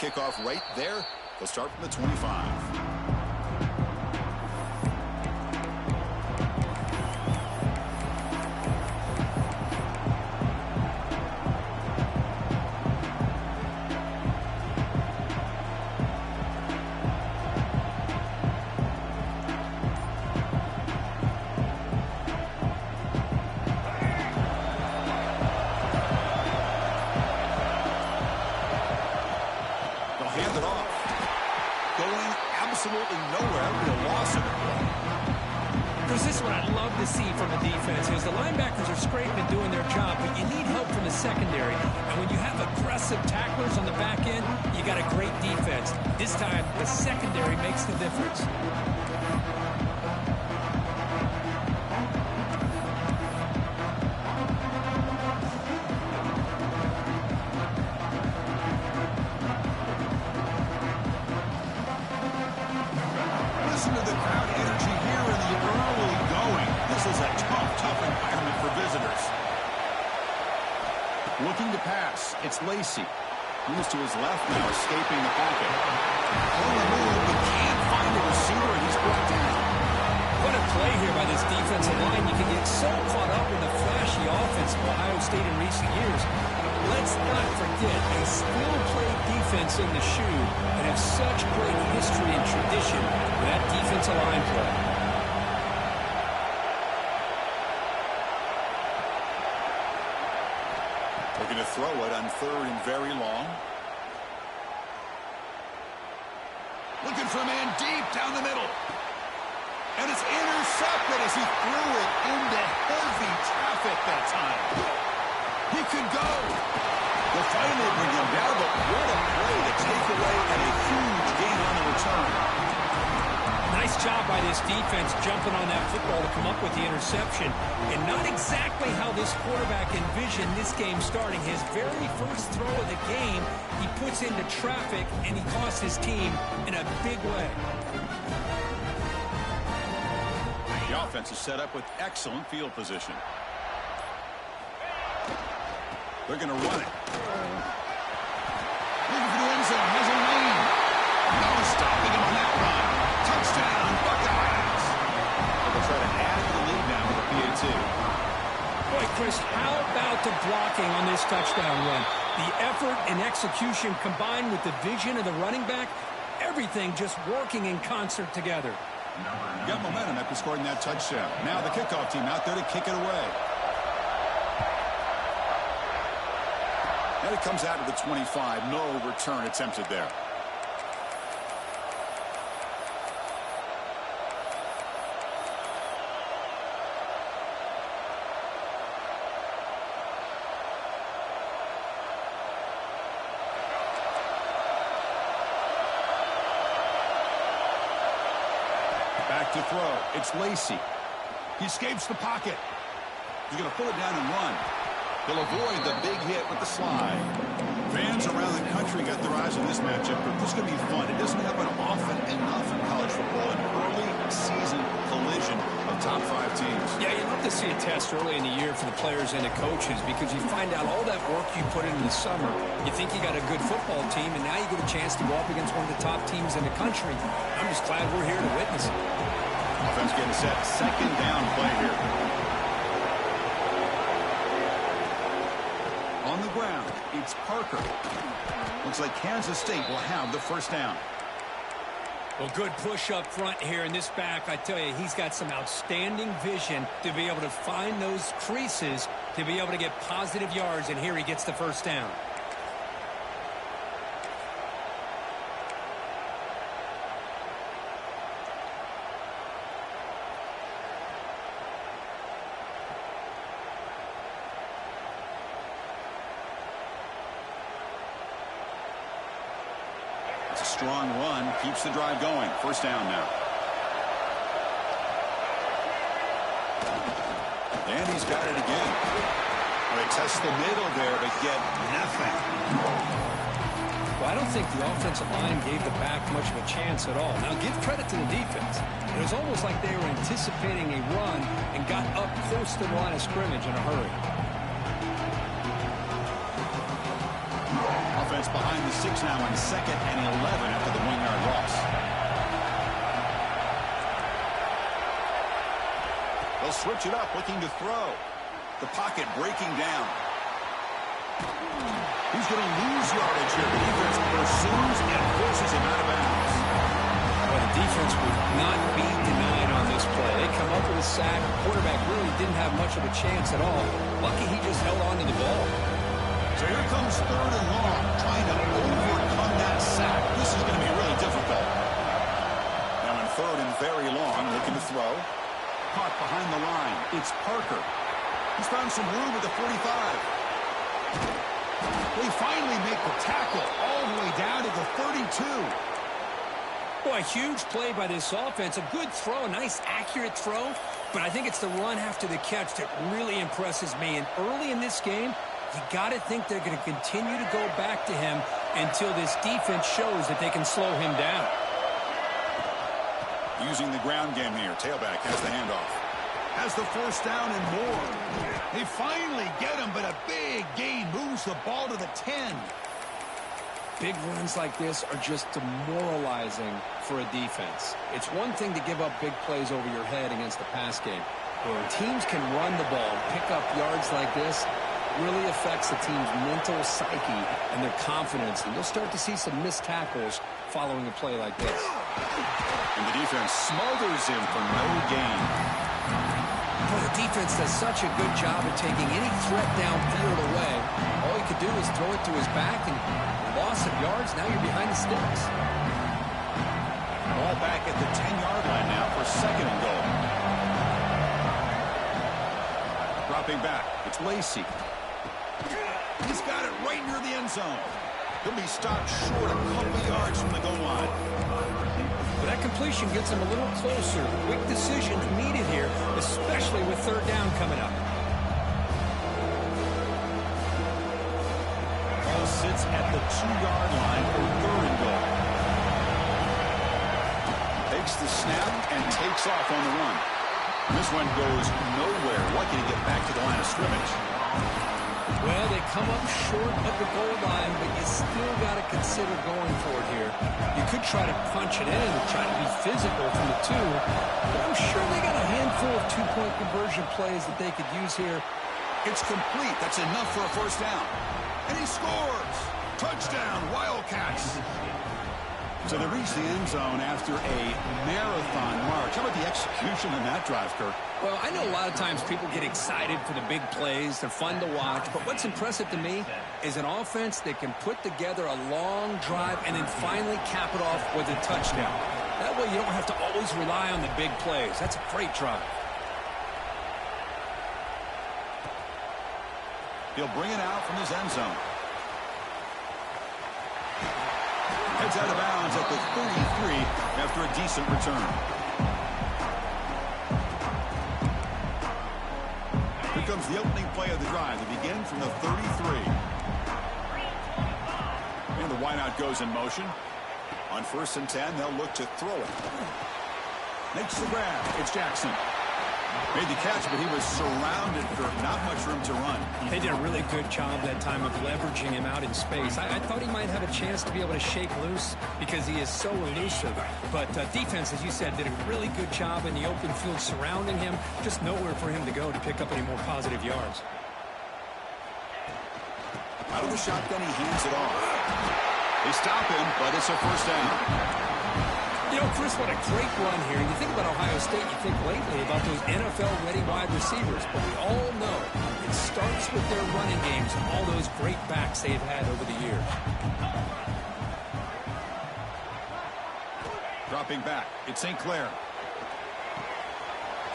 kickoff right there. They'll start from the 25. Absolutely nowhere. Real loss of it. Chris, this is what I love to see from a defense is the linebackers are scraping and doing their job, but you need help from the secondary. And when you have aggressive tacklers on the back end, you got a great defense. This time, the secondary makes the difference. Listen to the crowd energy here in the early going. This is a tough environment for visitors. Looking to pass. It's Lacy. Moves to his left now, escaping the pocket. On the move, but can't find the receiver, and he's brought down. What a play here by this defensive line. You can get so caught up in the flashy offense of Ohio State in recent years. Let's not forget, they still play defense in the shoe and have such great history and tradition with that defensive line play. Looking to throw it on 3rd and very long. Looking for a man deep down the middle. And it's intercepted as he threw it into heavy traffic that time. He could go. They'll finally bring him down, but what a play to take away and a huge gain on the return. Nice job by this defense jumping on that football to come up with the interception. And not exactly how this quarterback envisioned this game starting. His very first throw of the game, he puts into traffic, and he costs his team in a big way. The offense is set up with excellent field position. They're going to run it. Looking for the end zone. Has a lane. No stopping him on that run. Touchdown, Buckeyes. They'll try to add to the lead now with the PAT. Boy, Chris, how about the blocking on this touchdown run? The effort and execution combined with the vision of the running back, everything just working in concert together. Got momentum after scoring that touchdown. Now the kickoff team out there to kick it away. And it comes out to the 25. No return attempted there. Back to throw. It's Lacy. He escapes the pocket. He's going to pull it down and run. He'll avoid the big hit with the slide. Fans around the country got their eyes on this matchup, but this is going to be fun. It doesn't happen often enough in college football, an early season collision of top 5 teams. Yeah, you love to see a test early in the year for the players and the coaches because you find out all that work you put in the summer. You think you got a good football team, and now you get a chance to go up against one of the top teams in the country. I'm just glad we're here to witness it. Offense getting set. Second down play here. On the ground, it's Parker. Looks like Kansas State will have the first down. Well, good push up front here in this back. I tell you, he's got some outstanding vision to be able to find those creases, to be able to get positive yards, and here he gets the first down. It's a strong run. Keeps the drive going. First down now. And he's got it again. Well, they test the middle there, but get nothing. Well, I don't think the offensive line gave the back much of a chance at all. Now, give credit to the defense. It was almost like they were anticipating a run and got up close to the line of scrimmage in a hurry. Offense behind behind the 6 now on 2nd and 11 after the 1-yard loss. They'll switch it up, looking to throw. The pocket breaking down. He's going to lose yardage here. The defense pursues and forces him out of bounds. Well, the defense would not be denied on this play. They come up with a sack. The quarterback really didn't have much of a chance at all. Lucky he just held on to the ball. So here comes 3rd and long, trying to overcome that sack. This is going to be really difficult. Now in 3rd and very long, looking to throw. Caught behind the line. It's Parker. He's found some room at the 45. They finally make the tackle all the way down to the 32. Boy, a huge play by this offense. A good throw, a nice accurate throw. But I think it's the run after the catch that really impresses me. And early in this game, you got to think they're going to continue to go back to him until this defense shows that they can slow him down. Using the ground game here. Tailback has the handoff. Has the 1st down and more. They finally get him, but a big gain moves the ball to the 10. Big runs like this are just demoralizing for a defense. It's one thing to give up big plays over your head against the pass game. But when teams can run the ball, pick up yards like this, really affects the team's mental psyche and their confidence. And you'll start to see some missed tackles following a play like this. And the defense smothers him for no gain. Boy, the defense does such a good job of taking any threat downfield away. All he could do is throw it to his back, and loss of yards, now you're behind the sticks. Ball back at the 10-yard line now for 2nd and goal. Dropping back, it's Lacy. He's got it right near the end zone. He'll be stopped short a couple yards from the goal line. But that completion gets him a little closer. Quick decisions needed here, especially with 3rd down coming up. Ball sits at the 2-yard line for 3rd and goal. Takes the snap and takes off on the run. This one goes nowhere. Lucky to get back to the line of scrimmage. Well, they come up short of the goal line, but you still got to consider going for it here. You could try to punch it in and try to be physical from the 2, but I'm sure they got a handful of 2-point conversion plays that they could use here. It's complete. That's enough for a 1st down. And he scores. Touchdown, Wildcats. So they reach the end zone after a marathon march. How about the execution in that drive, Kirk? Well, I know a lot of times people get excited for the big plays. They're fun to watch. But what's impressive to me is an offense that can put together a long drive and then finally cap it off with a touchdown. That way you don't have to always rely on the big plays. That's a great drive. He'll bring it out from his end zone. Heads out of bounds at the 33 after a decent return. Here comes the opening play of the drive. They begin from the 33. And the wideout goes in motion. On 1st and 10, they'll look to throw it. Makes the grab. It's Jackson. Made the catch, but he was surrounded for not much room to run. They did a really good job that time of leveraging him out in space. I thought he might have a chance to be able to shake loose because he is so elusive. But defense, as you said, did a really good job in the open field surrounding him. Just nowhere for him to go to pick up any more positive yards. Out of the shotgun, he hands it off. They stop him, but it's a 1st down. You know, Chris, what a great run here. You think about Ohio State, you think lately about those NFL-ready wide receivers. But we all know it starts with their running games and all those great backs they've had over the years. Dropping back, it's St. Clair.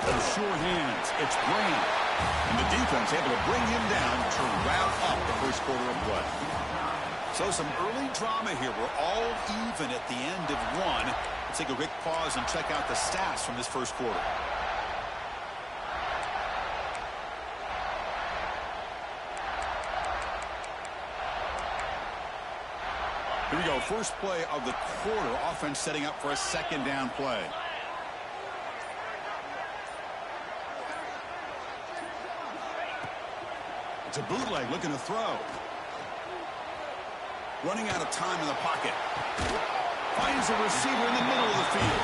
Those sure hands, it's Graham. And the defense able to bring him down to wrap up the 1st quarter of play. So some early drama here. We're all even at the end of 1. Let's take a quick pause and check out the stats from this 1st quarter. Here we go. First play of the quarter. Offense setting up for a 2nd down play. It's a bootleg looking to throw. Running out of time in the pocket. Finds a receiver in the middle of the field.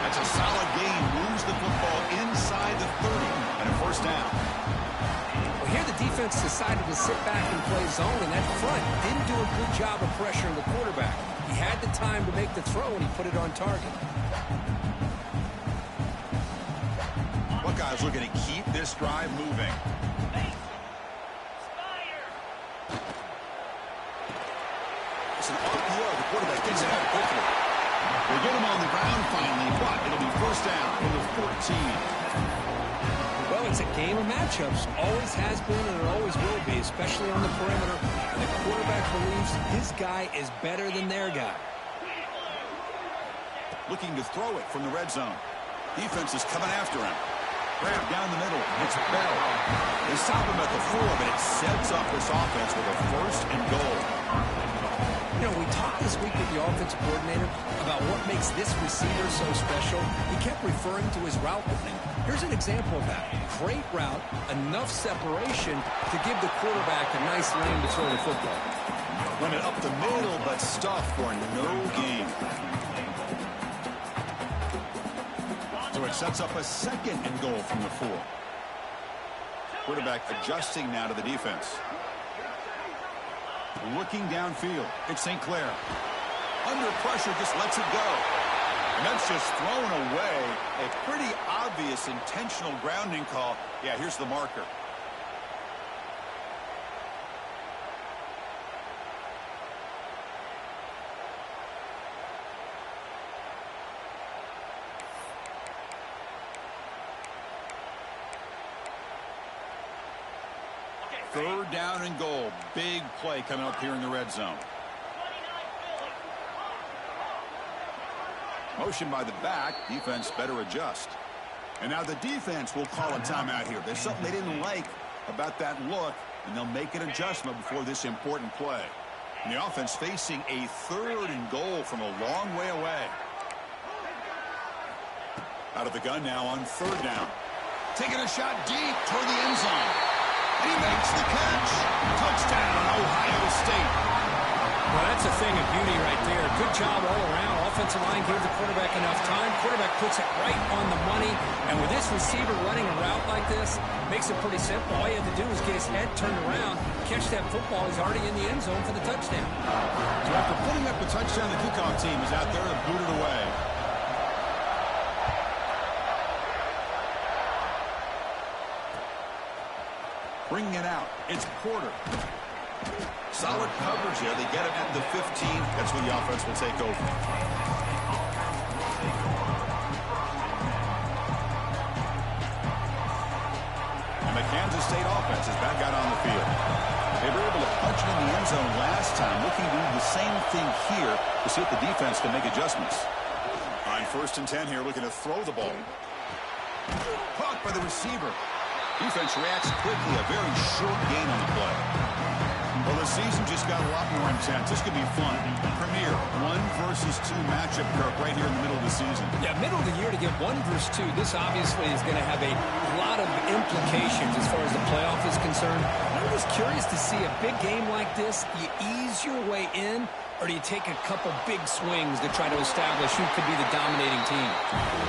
That's a solid gain. Moves the football inside the 30 and a first down. Well, here the defense decided to sit back and play zone, and that front didn't do a good job of pressuring the quarterback. He had the time to make the throw, and he put it on target. Buckeyes looking to keep this drive moving. It's an RPO. The quarterback gets it out quickly. They get him on the ground finally, but it'll be first down from the 14. Well, it's a game of matchups. Always has been and it always will be, especially on the perimeter. And the quarterback believes his guy is better than their guy. Looking to throw it from the red zone. Defense is coming after him. Grab down the middle. It's Bell. They stop him at the 4, but it sets up this offense with a first and goal. You know, we talked this week with the offensive coordinator about what makes this receiver so special. He kept referring to his route running. Here's an example of that. Great route, enough separation to give the quarterback a nice lane to throw the football. Run it up the middle, but stuffed for no gain. So it sets up a second and goal from the 4. Quarterback adjusting now to the defense. Looking downfield. It's St. Clair. Under pressure, just lets it go. And that's just thrown away. A pretty obvious intentional grounding call. Yeah, here's the marker. Third down and goal. Big play coming up here in the red zone. Motion by the back. Defense better adjust. And now the defense will call a timeout here. There's something they didn't like about that look, and they'll make an adjustment before this important play. And the offense facing a third and goal from a long way away. Out of the gun now on third down. Taking a shot deep toward the end zone. He makes the catch. Touchdown, Ohio State. Well, that's a thing of beauty right there. Good job all around. Offensive line gave the quarterback enough time. Quarterback puts it right on the money. And with this receiver running a route like this, makes it pretty simple. All you have to do is get his head turned around, catch that football. He's already in the end zone for the touchdown. So after putting up the touchdown, the kickoff team is out there to boot it away. Bringing it out. It's Porter. Solid coverage here. They get him at the 15. That's where the offense will take over. And the Kansas State offense is back out on the field. They were able to punch it in the end zone last time. Looking to do the same thing here to see if the defense can make adjustments. On 1st and 10 here, looking to throw the ball. Caught by the receiver. Defense reacts quickly. A very short gain on the play. Well, the season just got a lot more intense. This could be fun. Premier 1 versus 2 matchup, Kirk, right here in the middle of the season. Yeah, middle of the year to get 1 versus 2. This obviously is going to have a lot of implications as far as the playoff is concerned. And I'm just curious to see a big game like this. Do you ease your way in, or do you take a couple big swings to try to establish who could be the dominating team?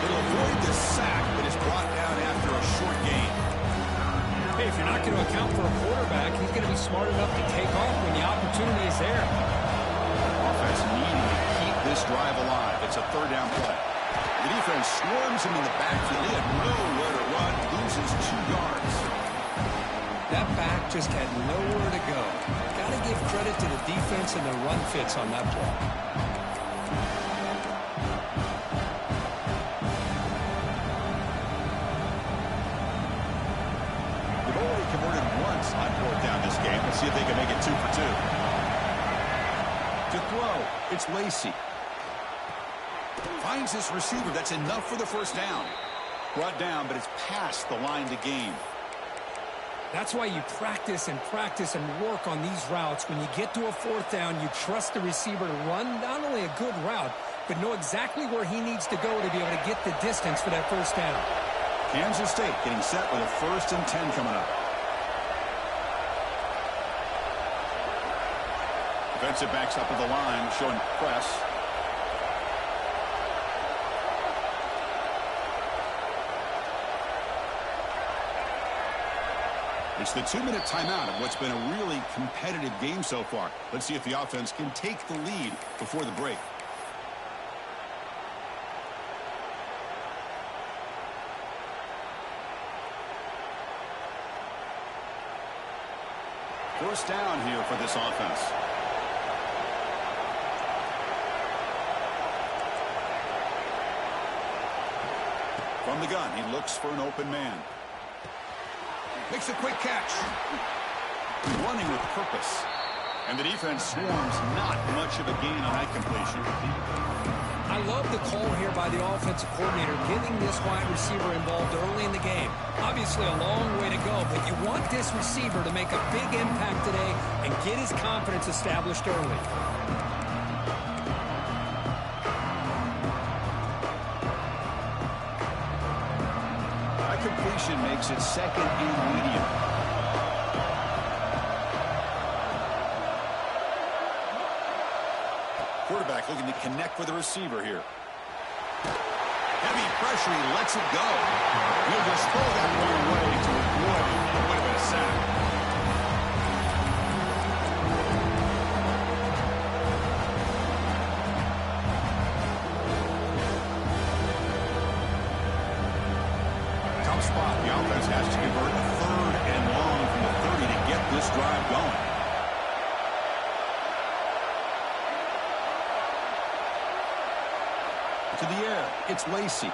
It'll avoid the sack, but is brought down after a short gain. Hey, if you're not going to account for a quarterback, he's going to be smart enough to take off when the opportunity is there. Offense needing to keep this drive alive. It's a third down play. The defense swarms him in the backfield. He had nowhere to run. Loses 2 yards. That back just had nowhere to go. Got to give credit to the defense and the run fits on that play. Converted once on 4th down this game. Let's see if they can make it 2 for 2. To throw, it's Lacey. Finds this receiver. That's enough for the first down. Brought down, but it's past the line to gain. That's why you practice and work on these routes. When you get to a 4th down, you trust the receiver to run not only a good route, but know exactly where he needs to go to be able to get the distance for that first down. Kansas State getting set with a 1st and 10 coming up. Defensive backs up at the line, showing press. It's the 2-minute timeout of what's been a really competitive game so far. Let's see if the offense can take the lead before the break. First down here for this offense. From the gun, he looks for an open man. Makes a quick catch. Running with purpose. And the defense swarms, not much of a gain on that completion. I love the call here by the offensive coordinator, getting this wide receiver involved early in the game. Obviously a long way to go, but you want this receiver to make a big impact today and get his confidence established early. That completion makes it second and medium. Quarterback looking to connect with the receiver here. Heavy pressure, he lets it go. He'll just throw that one away to avoid what would have been a sack. Tough spot. The offense has to convert a 3rd and long from the 30 to get this drive going. To the air, it's Lacy.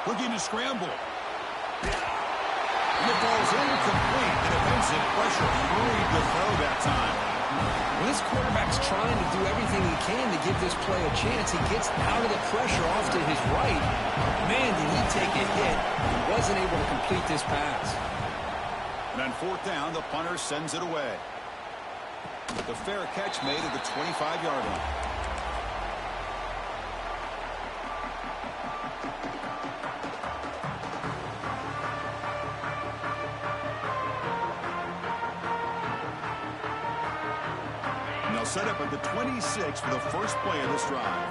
Looking to scramble. And the ball's incomplete. The defensive pressure hurried the throw that time. When this quarterback's trying to do everything he can to give this play a chance, he gets out of the pressure off to his right. Man, did he take a hit. He wasn't able to complete this pass. And on 4th down, the punter sends it away. The fair catch made at the 25-yard line. Set up at the 26 for the first play of this drive.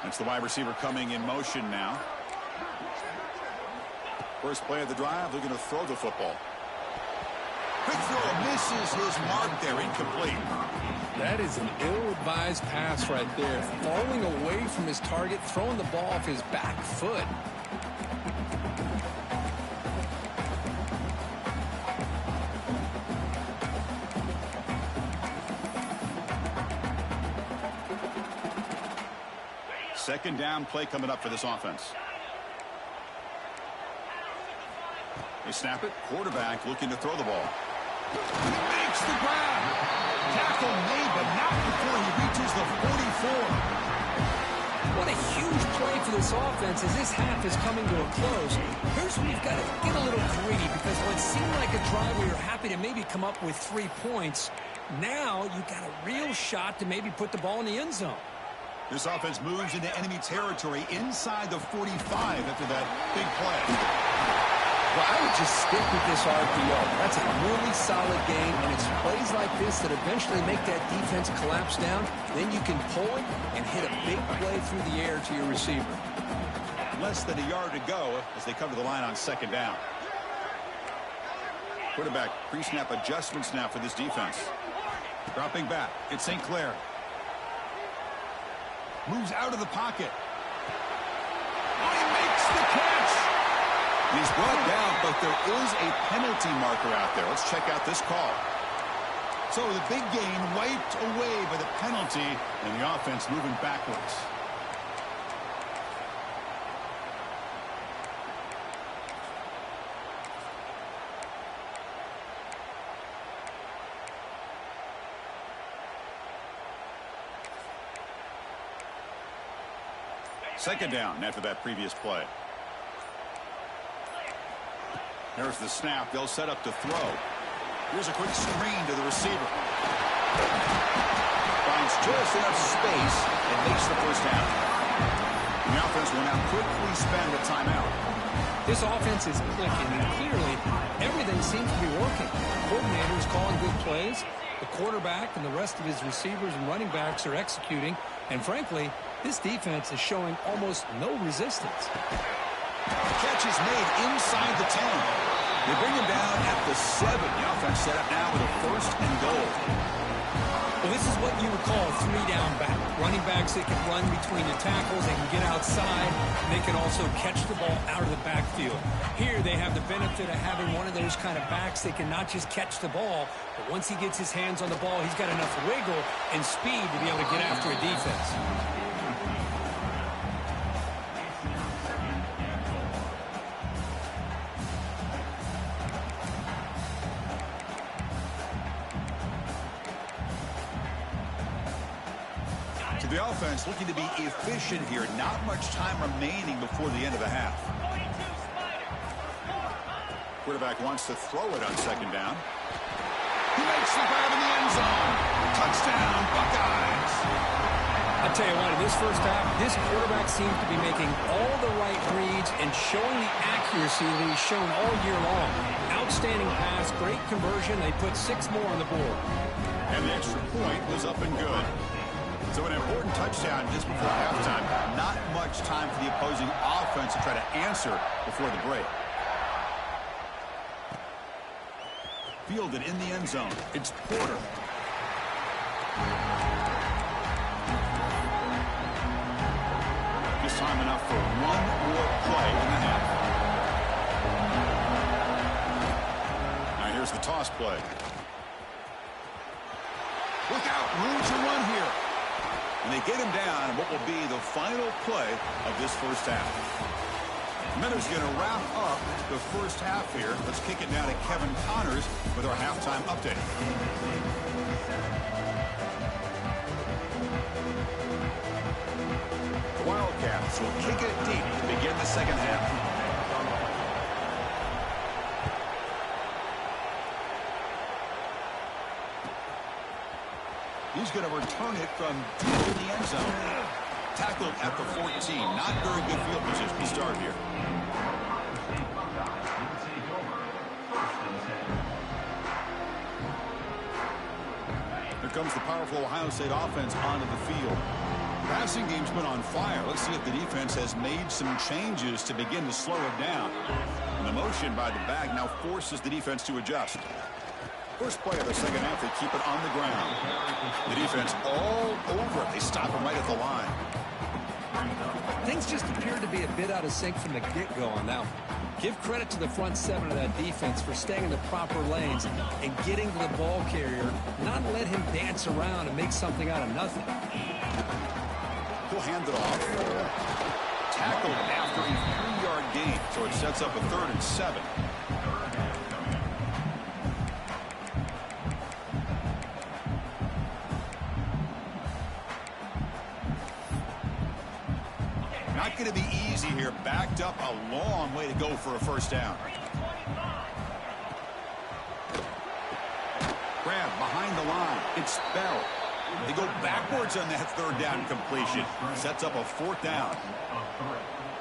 That's the wide receiver coming in motion now. First play of the drive, looking to throw the football. Quick throw, misses his mark there, incomplete. That is an ill-advised pass right there. Falling away from his target, throwing the ball off his back foot. Second down play coming up for this offense. They snap it. Quarterback looking to throw the ball. He makes the grab. Tackle made, but not before he reaches the 44. What a huge play for this offense as this half is coming to a close. Here's where you've got to get a little greedy, because what seemed like a drive where you're happy to maybe come up with 3 points, now you've got a real shot to maybe put the ball in the end zone. This offense moves into enemy territory inside the 45 after that big play. Well, I would just stick with this RPO. That's a really solid game, and it's plays like this that eventually make that defense collapse down. Then you can pull it and hit a big play through the air to your receiver. Less than a yard to go as they come to the line on second down. Quarterback pre-snap adjustments now for this defense. Dropping back, it's St. Clair. Moves out of the pocket. Oh, he makes the catch. He's brought down, but there is a penalty marker out there. Let's check out this call. So the big gain wiped away by the penalty, and the offense moving backwards. Second down after that previous play. There's the snap. They'll set up to throw. Here's a quick screen to the receiver. Finds just enough space and makes the first down. The offense will now quickly spend a timeout. This offense is clicking, and clearly everything seems to be working. The coordinator is calling good plays. The quarterback and the rest of his receivers and running backs are executing. And frankly, this defense is showing almost no resistance. The catch is made inside the 10. They bring him down at the 7. The offense set up now with a 1st and goal. Well, this is what you would call a 3-down back. Running backs that can run between the tackles, they can get outside, and they can also catch the ball out of the backfield. Here they have the benefit of having one of those kind of backs that can not just catch the ball, but once he gets his hands on the ball, he's got enough wiggle and speed to be able to get after a defense. The offense looking to be efficient here. Not much time remaining before the end of the half. Quarterback wants to throw it on 2nd down. He makes the grab in the end zone. Touchdown, Buckeyes. I'll tell you what, in this first half, this quarterback seems to be making all the right reads and showing the accuracy that he's shown all year long. Outstanding pass, great conversion. They put 6 more on the board. And the extra point was up and good. So an important touchdown just before halftime. Not much time for the opposing offense to try to answer before the break. Fielded in the end zone. It's Porter. Just time enough for one more play in the half. Now here's the toss play. Look out, room to run here. And they get him down in what will be the final play of this first half. Miller's going to wrap up the first half here. Let's kick it down to Kevin Connors with our halftime update. The Wildcats will kick it deep to begin the second half. He's going to return it from deep in the end zone. Tackled at the 14. Not very good field position to start here. Here comes the powerful Ohio State offense onto the field. Passing game's been on fire. Let's see if the defense has made some changes to begin to slow it down. And the motion by the back now forces the defense to adjust. First play of the second half, they keep it on the ground. The defense all over it. They stop him right at the line. Things just appeared to be a bit out of sync from the get-go on that one. Give credit to the front 7 of that defense for staying in the proper lanes and getting to the ball carrier, not let him dance around and make something out of nothing. He'll hand it off. Tackled after a 3-yard gain, so it sets up a 3rd and 7. Not going to be easy here. Backed up a long way to go for a first down. Grab behind the line. It's Bell. They go backwards on that 3rd down completion. Sets up a 4th down.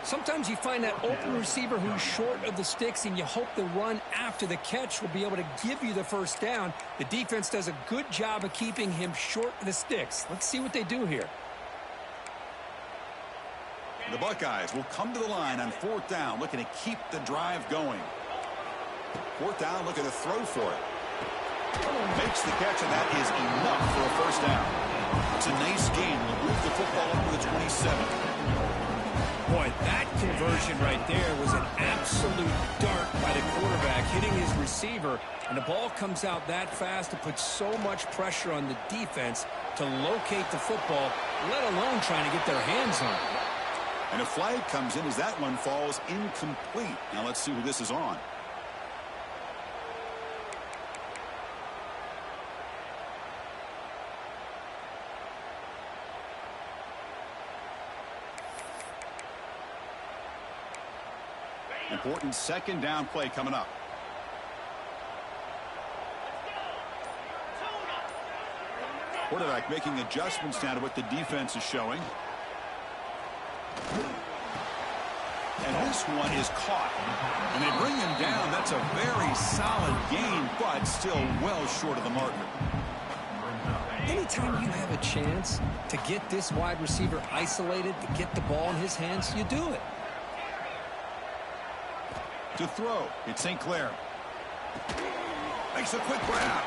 Sometimes you find that open receiver who's short of the sticks, and you hope the run after the catch will be able to give you the first down. The defense does a good job of keeping him short of the sticks. Let's see what they do here. The Buckeyes will come to the line on 4th down, looking to keep the drive going. 4th down, looking to throw for it. Makes the catch, and that is enough for a first down. It's a nice game. We'll move the football up to the 27. Boy, that conversion right there was an absolute dart by the quarterback, hitting his receiver, and the ball comes out that fast to put so much pressure on the defense to locate the football, let alone trying to get their hands on it. And a flag comes in as that one falls incomplete. Now let's see who this is on. Important 2nd down play coming up. Quarterback making adjustments now to what the defense is showing. And this one is caught. And they bring him down. That's a very solid gain, but still well short of the marker. Anytime you have a chance to get this wide receiver isolated, to get the ball in his hands, you do it. To throw, it's St. Clair. Makes a quick grab.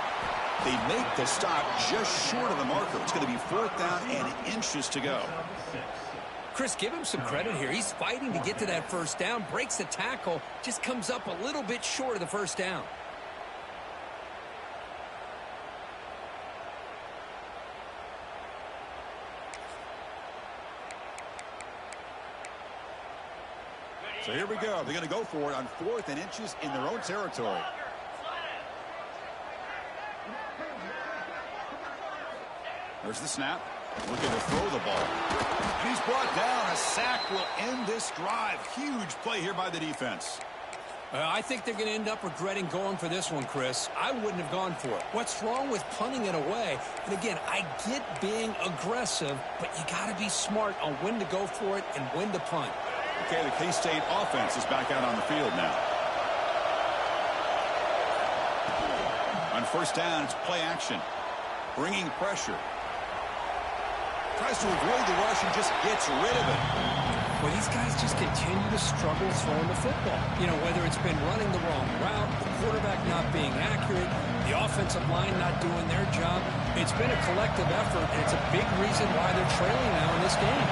They make the stop just short of the marker. It's going to be 4th down and inches to go. Chris, give him some credit here. He's fighting to get to that first down, breaks the tackle, just comes up a little bit short of the first down. So here we go. They're going to go for it on 4th and inches in their own territory. There's the snap. Looking to throw the ball. And he's brought down. A sack will end this drive. Huge play here by the defense. I think they're going to end up regretting going for this one, Chris. I wouldn't have gone for it. What's wrong with punting it away? And again, I get being aggressive, but you got to be smart on when to go for it and when to punt. Okay, the K-State offense is back out on the field now. On first down, it's play action. Bringing pressure. Tries to avoid the rush and just gets rid of it. Well, these guys just continue to struggle throwing the football. You know, whether it's been running the wrong route, the quarterback not being accurate, the offensive line not doing their job. It's been a collective effort, and it's a big reason why they're trailing now in this game.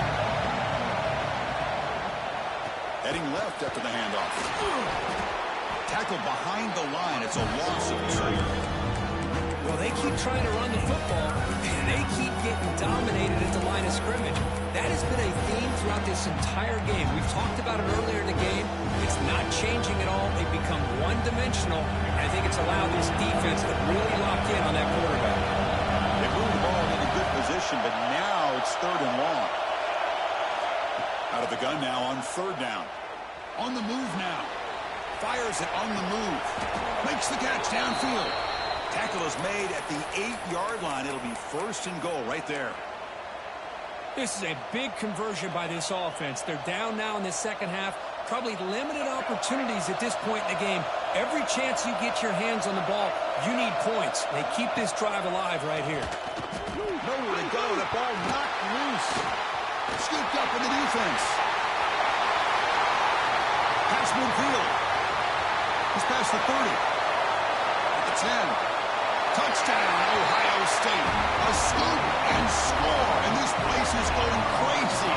Heading left after the handoff. Tackle behind the line. It's a loss of 2. Well, they keep trying to run the football, and they keep getting dominated at the line of scrimmage. That has been a theme throughout this entire game. We've talked about it earlier in the game. It's not changing at all. They've become one-dimensional, and I think it's allowed this defense to really lock in on that quarterback. They moved the ball into good position, but now it's 3rd and long. Out of the gun now on 3rd down. On the move now. Fires it on the move. Makes the catch downfield. Tackle is made at the 8-yard line. It'll be 1st and goal right there. This is a big conversion by this offense. They're down now in the second half. Probably limited opportunities at this point in the game. Every chance you get your hands on the ball, you need points. They keep this drive alive right here. Nowhere to go. The ball knocked loose. Scooped up in the defense. Pass midfield. He's past the 30. At the 10. Touchdown, Ohio State. A scoop and score. And this place is going crazy.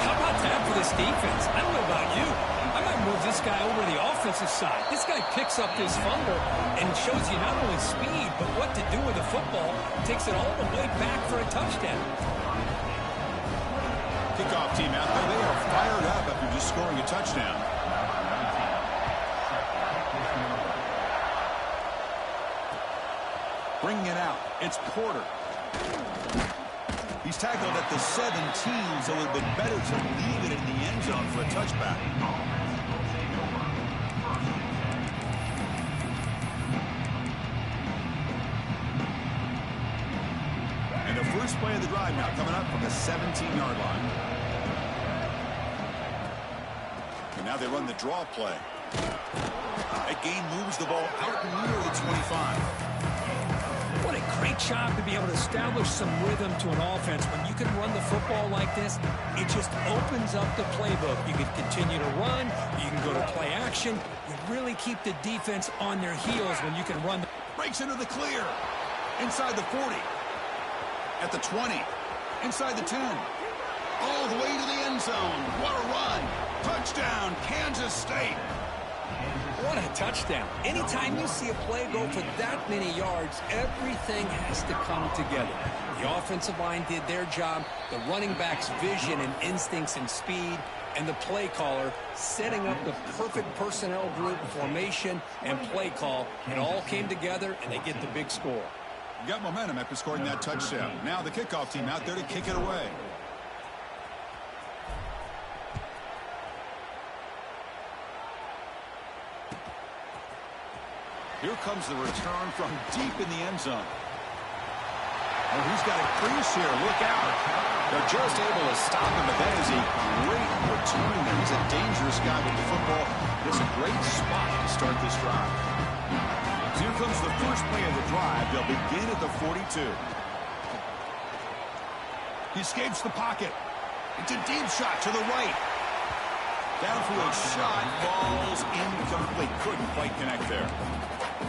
How about that for this defense? I don't know about you. I might move this guy over to the offensive side. This guy picks up this fumble and shows you not only speed, but what to do with the football. Takes it all the way back for a touchdown. Kickoff team out there. They are fired up after just scoring a touchdown. Bringing it out. It's Porter. He's tackled at the 17, so it would have been better to leave it in the end zone for a touchback. And the first play of the drive now coming up from the 17-yard line. And now they run the draw play. That gain moves the ball out near the 25. What a great job to be able to establish some rhythm to an offense. When you can run the football like this, it just opens up the playbook. You can continue to run. You can go to play action. You really keep the defense on their heels when you can run. Breaks into the clear. Inside the 40. At the 20. Inside the 10. All the way to the end zone. What a run. Touchdown, Kansas State. What a touchdown. Anytime you see a play go for that many yards, everything has to come together. The offensive line did their job, the running back's vision and instincts and speed, and the play caller setting up the perfect personnel group, formation, and play call. It all came together, and they get the big score. Got momentum after scoring that touchdown. Now the kickoff team out there to kick it away. Here comes the return from deep in the end zone. Oh, he's got a crease here. Look out. They're just able to stop him, but that is a great return there. He's a dangerous guy with the football. It's a great spot to start this drive. So here comes the first play of the drive. They'll begin at the 42. He escapes the pocket. It's a deep shot to the right. Downfield shot, balls incomplete. Couldn't quite connect there.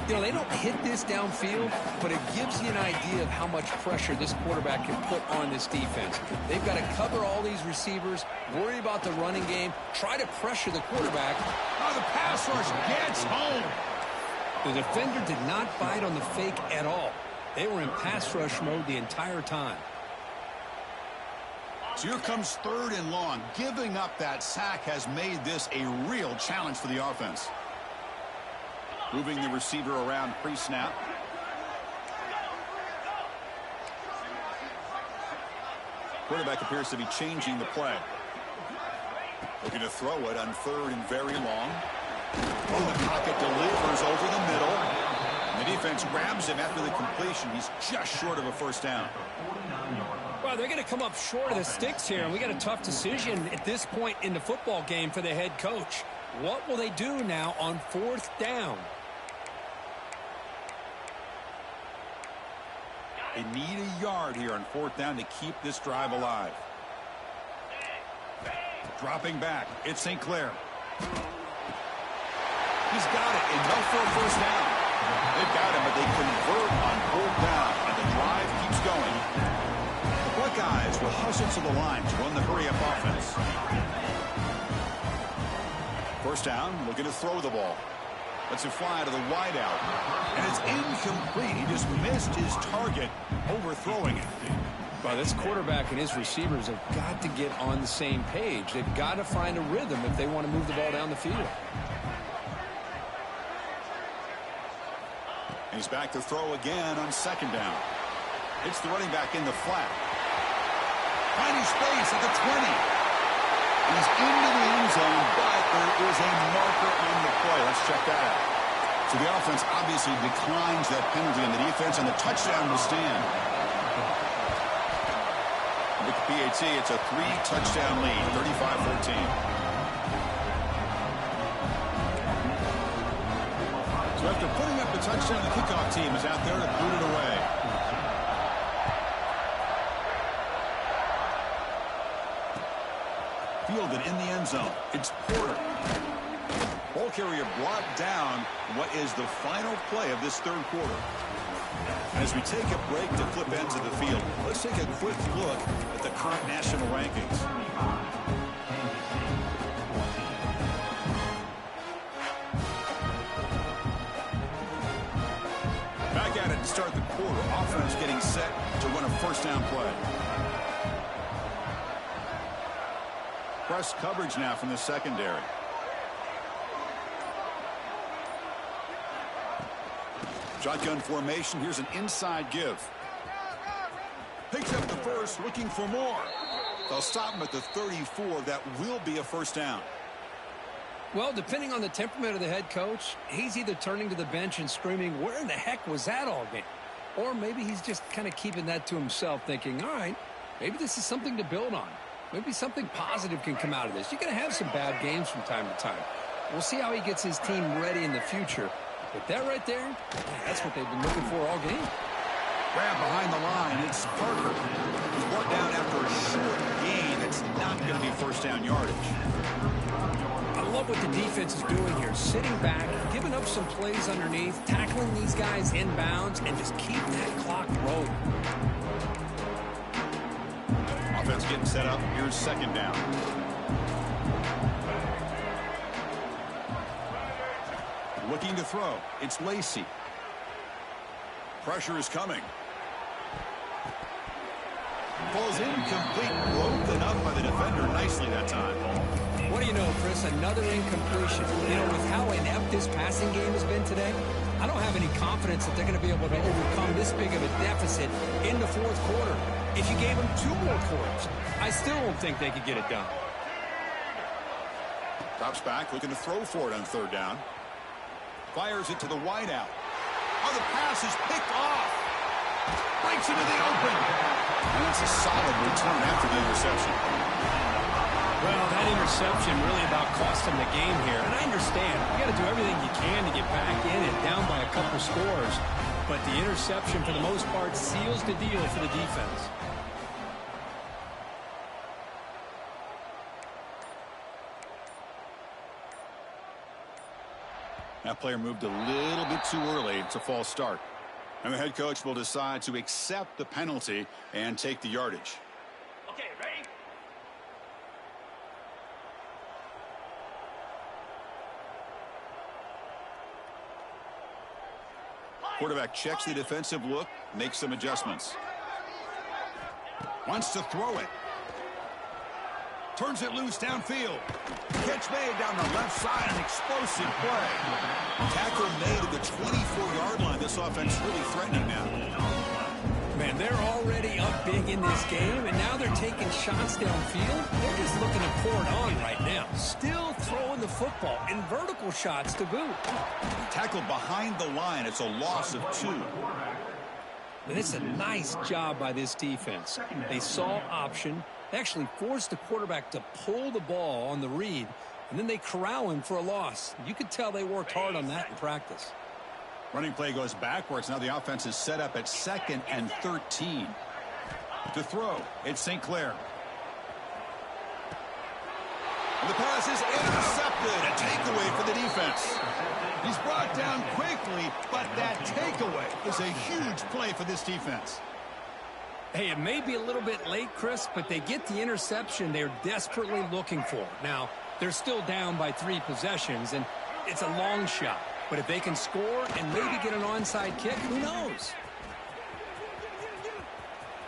You know, they don't hit this downfield, but it gives you an idea of how much pressure this quarterback can put on this defense. They've got to cover all these receivers, worry about the running game, try to pressure the quarterback. Oh, the pass rush gets home. The defender did not bite on the fake at all. They were in pass rush mode the entire time. So here comes 3rd and long. Giving up that sack has made this a real challenge for the offense. Moving the receiver around pre-snap. Quarterback appears to be changing the play. Looking to throw it on 3rd and very long. Oh, the pocket delivers over the middle. And the defense grabs him after the completion. He's just short of a first down. Well, they're going to come up short of the sticks here, and we got a tough decision at this point in the football game for the head coach. What will they do now on 4th down? They need a yard here on 4th down to keep this drive alive. Dropping back, it's St. Clair. He's got it, enough for a first down. They've got him, but they convert on 4th down, and the drive keeps going. The Buckeyes will hustle to the line to run the hurry-up offense. First down, looking to throw the ball. Lets it fly to the wideout. And it's incomplete. He just missed his target, overthrowing it. Well, this quarterback and his receivers have got to get on the same page. They've got to find a rhythm if they want to move the ball down the field. And he's back to throw again on 2nd down. It's the running back in the flat. Finding space at the 20. He's into the end zone, but there is a marker on the play. Let's check that out. So the offense obviously declines that penalty on the defense, and the touchdown will stand. With the PAT, it's a 3-touchdown lead, 35-14. So after putting up the touchdown, the kickoff team is out there to boot it away. Fielded in the end zone. It's Porter. Ball carrier brought down. What is the final play of this 3rd quarter? As we take a break to flip ends of the field, let's take a quick look at the current national rankings. Back at it to start the quarter. Offense getting set to run a first down play. Press coverage now from the secondary. Shotgun formation. Here's an inside give. Picks up the first, looking for more. They'll stop him at the 34. That will be a first down. Well, depending on the temperament of the head coach, he's either turning to the bench and screaming, where in the heck was that all game? Or maybe he's just kind of keeping that to himself, thinking, all right, maybe this is something to build on. Maybe something positive can come out of this. You're going to have some bad games from time to time. We'll see how he gets his team ready in the future. But that right there, that's what they've been looking for all game. Grab behind the line. It's Parker. He's brought down after a short gain. It's not going to be first down yardage. I love what the defense is doing here. Sitting back, giving up some plays underneath, tackling these guys inbounds, and just keep that clock rolling. Offense getting set up. Here's 2nd down. Looking to throw. It's Lacey. Pressure is coming. Ball's incomplete. Broken up by the defender nicely that time. What do you know, Chris? Another incompletion. You know, with how inept this passing game has been today, I don't have any confidence that they're going to be able to overcome this big of a deficit in the 4th quarter. If you gave them 2 more quarters, I still don't think they could get it done. Drops back, looking to throw for it on 3rd down. Fires it to the wideout. Oh, the pass is picked off. Breaks into the open. And it's a solid return after the interception. Well, that interception really about cost him the game here. And I understand. You got to do everything you can to get back in and down by a couple scores. But the interception, for the most part, seals the deal for the defense. That player moved a little bit too early. It's a false start. And the head coach will decide to accept the penalty and take the yardage. Okay, ready? Quarterback checks the defensive look, makes some adjustments. Wants to throw it. Turns it loose downfield. Catch made down the left side, an explosive play. Tackle made at the 24-yard line. This offense really threatening now. Man, they're already up big in this game, and now they're taking shots downfield. They're just looking to pour it on right now. Still throwing the football, and vertical shots to boot. Tackled behind the line. It's a loss of 2. And it's a nice job by this defense. They saw option. They actually forced the quarterback to pull the ball on the read, and then they corral him for a loss. You could tell they worked hard on that in practice. Running play goes backwards. Now the offense is set up at 2nd and 13. To throw, it's St. Clair. And the pass is intercepted. A takeaway for the defense. He's brought down quickly, but that takeaway is a huge play for this defense. Hey, it may be a little bit late, Chris, but they get the interception they're desperately looking for. Now, they're still down by 3 possessions, and it's a long shot. But if they can score and maybe get an onside kick, who knows?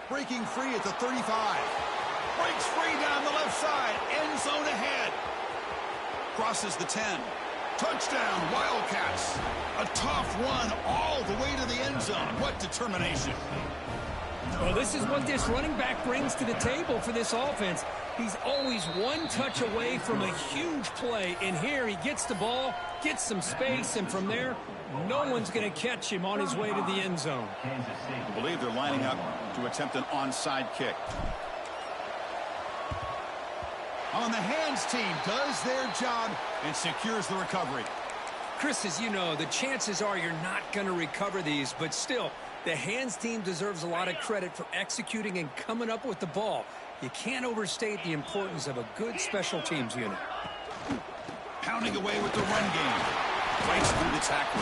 Breaking free at the 35. Breaks free down the left side. End zone ahead. Crosses the 10. Touchdown, Wildcats. A tough run all the way to the end zone. What determination. Well, this is what this running back brings to the table for this offense. He's always one touch away from a huge play. And here he gets the ball, gets some space, and from there, no one's going to catch him on his way to the end zone. I believe they're lining up to attempt an onside kick. On the hands team does their job and secures the recovery. Chris, as you know, the chances are you're not going to recover these, but still, the hands team deserves a lot of credit for executing and coming up with the ball. You can't overstate the importance of a good special teams unit. Pounding away with the run game. Fights through the tackle.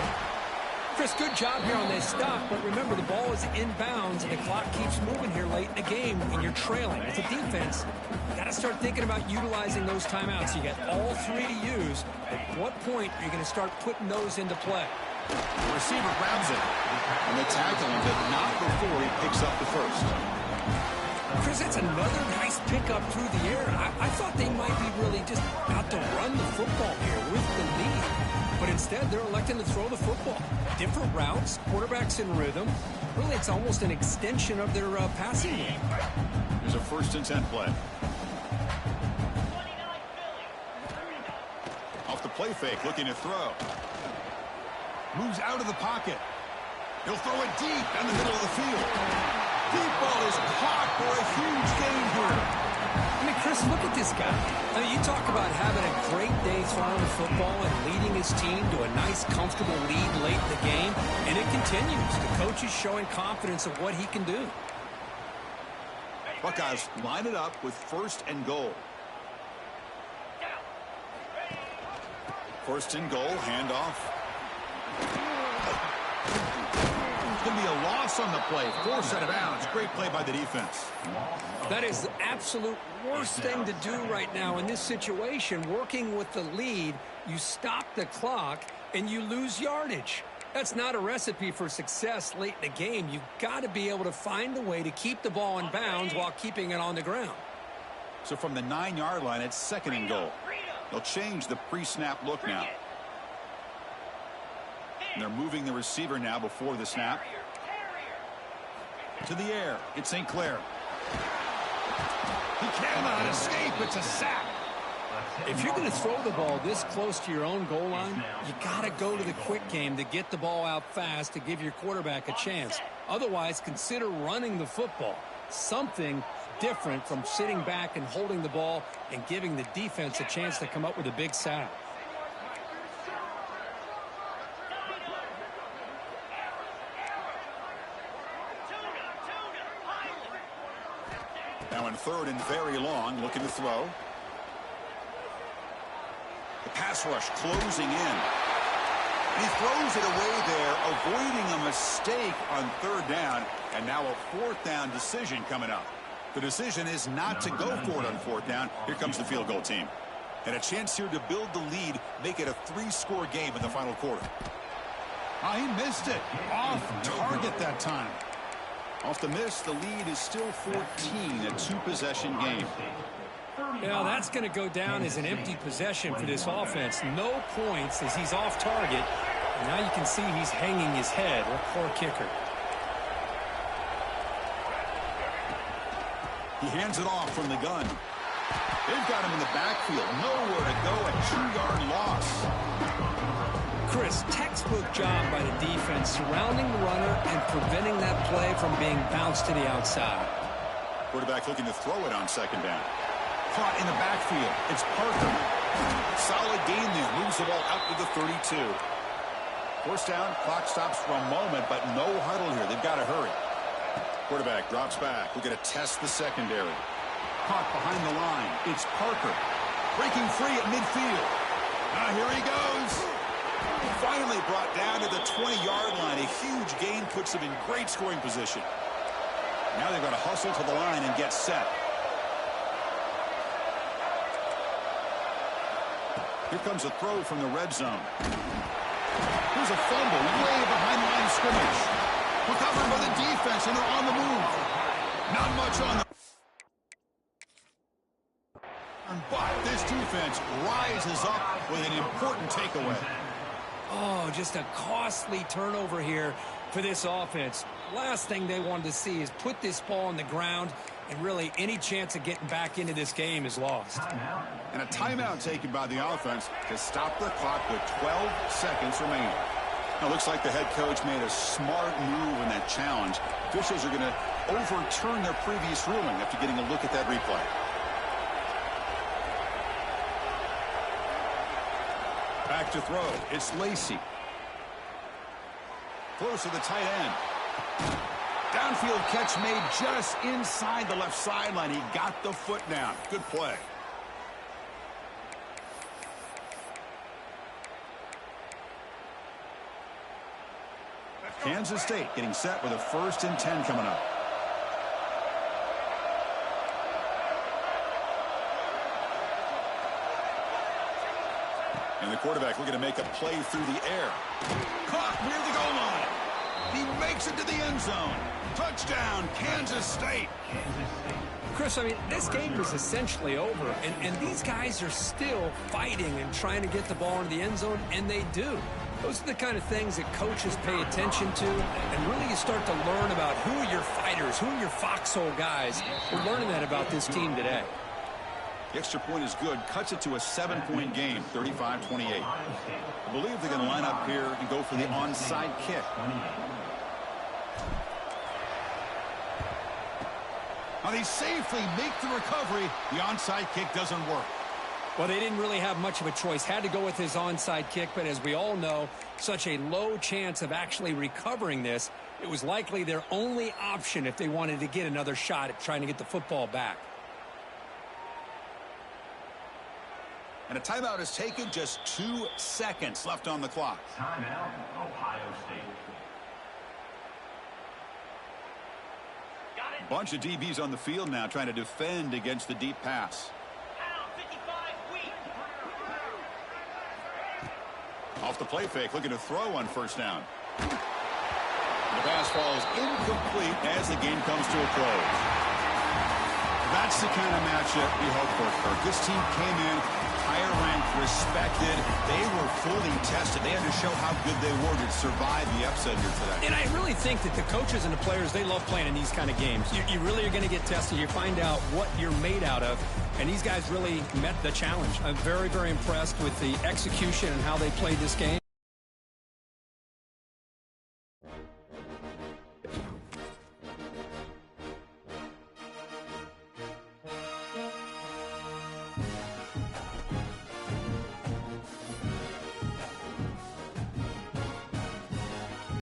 Chris, good job here on this stop, but remember the ball is inbounds and the clock keeps moving here late in the game and you're trailing. As a defense, you got to start thinking about utilizing those timeouts. You got all 3 to use. At what point are you going to start putting those into play? The receiver grabs it. And the tackling, but not before he picks up the first. Chris, that's another nice pickup through the air. I thought they might be really just out to run the football here with the lead. But instead, they're electing to throw the football. Different routes, quarterbacks in rhythm. Really, it's almost an extension of their passing game. There's a 1st and 10 play. Off the play fake, looking to throw. Moves out of the pocket. He'll throw it deep down the middle of the field. Deep ball is caught for a huge gain here. I mean, Chris, look at this guy. I mean, you talk about having a great day throwing the football and leading his team to a nice, comfortable lead late in the game, and it continues. The coach is showing confidence of what he can do. Buckeyes line it up with 1st and goal. 1st and goal, handoff. It's going to be a loss on the play. 4 out of bounds. Great play by the defense. That is the absolute worst thing to do right now in this situation. Working with the lead, you stop the clock and you lose yardage. That's not a recipe for success late in the game. You've got to be able to find a way to keep the ball in bounds while keeping it on the ground. So from the 9-yard line, it's 2nd and goal. They'll change the pre-snap look now. And they're moving the receiver now before the snap. To the air. It's St. Clair. He cannot escape. It's a sack. If you're going to throw the ball this close to your own goal line, you got to go to the quick game to get the ball out fast to give your quarterback a chance. Otherwise, consider running the football. something different from sitting back and holding the ball and giving the defense a chance to come up with a big sack. Now in third and very long, looking to throw. The pass rush closing in. And he throws it away there, avoiding a mistake on third down. And now a fourth down decision coming up. The decision is not to go for it on fourth down. Here comes the field goal team. And a chance here to build the lead, make it a 3-score game in the final quarter. Oh, he missed it. Off target that time. Off the miss, the lead is still 14, a 2-possession game. Yeah, that's going to go down as an empty possession for this offense. No points as he's off target. And now you can see he's hanging his head. What poor kicker. He hands it off from the gun. They've got him in the backfield. Nowhere to go, a 2-yard loss. Chris, textbook job by the defense surrounding the runner and preventing that play from being bounced to the outside. Quarterback looking to throw it on second down. Caught in the backfield. It's Parker. Solid gain there. Moves the ball out to the 32. First down. Clock stops for a moment, but no huddle here. They've got to hurry. Quarterback drops back. We're going to test the secondary. Caught behind the line. It's Parker. Breaking free at midfield. Here he goes. Finally brought down to the 20-yard line. A huge gain puts him in great scoring position. Now they've got to hustle to the line and get set. Here comes a throw from the red zone. Here's a fumble way behind the line of scrimmage. Recovered by the defense, and they're on the move. Not much on the... But this defense rises up with an important takeaway. Oh, just a costly turnover here for this offense. Last thing they wanted to see is put this ball on the ground, and really any chance of getting back into this game is lost. And a timeout taken by the offense to stop the clock with 12 seconds remaining. Now, looks like the head coach made a smart move in that challenge. Officials are going to overturn their previous ruling after getting a look at that replay. Back to throw. It's Lacey. Close to the tight end. Downfield catch made just inside the left sideline. He got the foot down. Good play. Kansas State getting set with a 1st and 10 coming up. And the quarterback looking to make a play through the air. Caught near the goal line. He makes it to the end zone. Touchdown, Kansas State. Chris, I mean, this game is essentially over, and these guys are still fighting and trying to get the ball into the end zone, and they do. Those are the kind of things that coaches pay attention to, and really you start to learn about who are your fighters, who are your foxhole guys. We're learning that about this team today. The extra point is good. Cuts it to a 7-point game, 35-28. I believe they're going to line up here and go for the onside kick. Now they safely make the recovery. The onside kick doesn't work. Well, they didn't really have much of a choice. Had to go with his onside kick, but as we all know, such a low chance of actually recovering this. It was likely their only option if they wanted to get another shot at trying to get the football back. And a timeout is taken. Just 2 seconds left on the clock. Timeout, Ohio State. Bunch of DBs on the field now trying to defend against the deep pass. Off the play fake, looking to throw on first down. The pass falls incomplete as the game comes to a close. That's the kind of matchup we hope for, Kirk. This team came in higher ranked, respected. They were fully tested. They had to show how good they were to survive the upset here today. And I really think that the coaches and the players, they love playing in these kind of games. You really are going to get tested. You find out what you're made out of. And these guys really met the challenge. I'm very, very impressed with the execution and how they played this game.